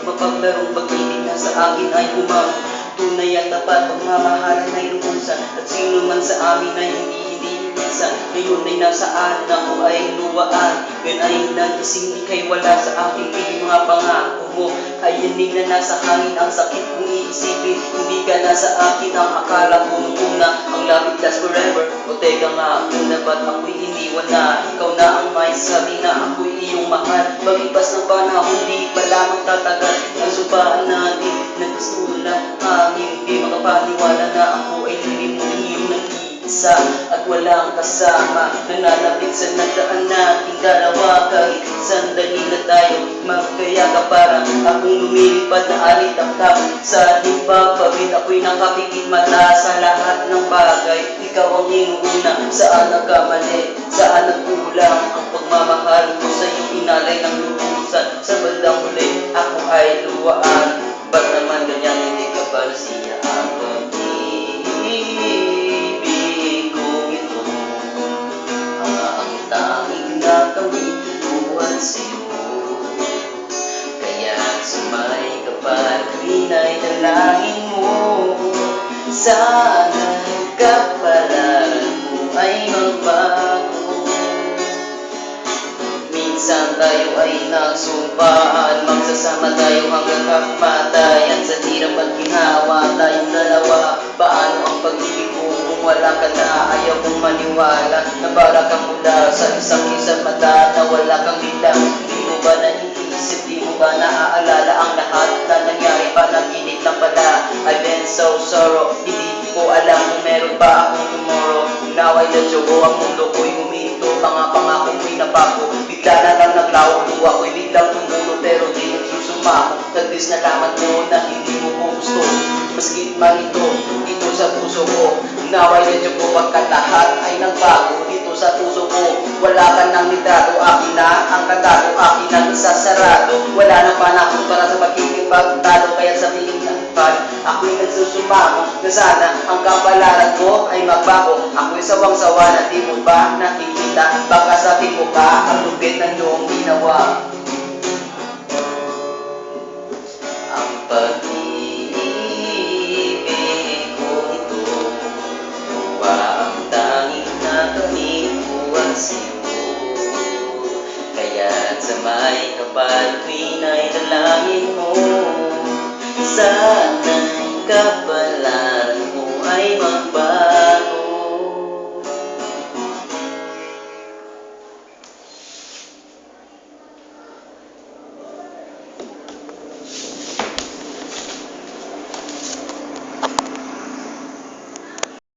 mapaglarong pag-ibig na sa akin ay umang tunay at tapat, pagmamahalan ay lubusan. At sino man sa amin ay hindi minsan. Ngayon ay nasaan, ako ay luwaan. Ngayon ay nagising, ika'y wala sa aking piling. Mga pangako mo ay yanig na nasa hangin. Ang sakit kong iisipin, hindi ka na sa akin. Ang akala ko nung una, ang love it lasts forever. O teka nga, una ba't ako'y iniwan na? Ikaw na ang may sabi na ako'y iyong mahal. Paglipas ng panahon, di pa lamang tatagal. Ang supaan natin, nagsulat hangin. Di makapaniwala na ako ay lilimunin ng isa at walang kasama. Nananabik sa nagdaan nating dalawa. Kahit sandali na tayo magkayaka, para akong lumilipad na alitap-tap sa himpapawid. Ako'y nakapikit mata sa lahat ng bagay. Ikaw ang inuuna, saan nagkamali, saan nagkulang ang pagmamahal ko sa'yo, inalay ng lubusan. Sa bandang huli, ako ay luwaan. Ba't naman ganyan, hindi ka ba nasiya ang pag-ibig kong ito? Ang tanging nakamiluan sa'yo, kaya't sa may kapatid ay dalangin mo. Sana'y kapalaran mo ay magbago. Minsan tayo ay nagsumpaan, magsasama tayo hanggang kamatayan. Sa hirap at ginawa tayong dalawa, paano ang pag-ibig ko kung wala ka na? Ayaw kong maniwala na para kang mula sa isang mata, na wala kang biglang. Di mo ba naiisip, di mo ba naaalala ang lahat na nangyari? Panaginip lang pala. I've been so sorrow, hindi ko alam kung meron pa akong tomorrow. Now I let you go, ang mundo ko'y huminto, mga pangako ko'y napako. Bigla na lang naglaho, luha ko'y biglang tumulo, pero di nagsusumako. Tagdis na laman mo na hindi mo ko gusto, maski man ito, dito sa puso ko. Now I let you go, pagkat lahat ay nagbago dito sa puso ko. Wala ka nang litrato, akin na ang katago, akin ang isasarado. Wala nang panahon para sa pagkikipagtalo, kaya sabihin ng ako'y nagsusumamo na sana ang kapalaran ko ay magbago. Ako'y sawang-sawa na di mo ba nakikita? Baka sabi mo ka ang lupit ng iyong ginawa. Ang pag-ibig ko ito, tuwa ang tanging nakamiluan sa'yo. Kaya't sa may kapal tuwin ay dalangin mo. Sana'y kapalaran mo ay magbago.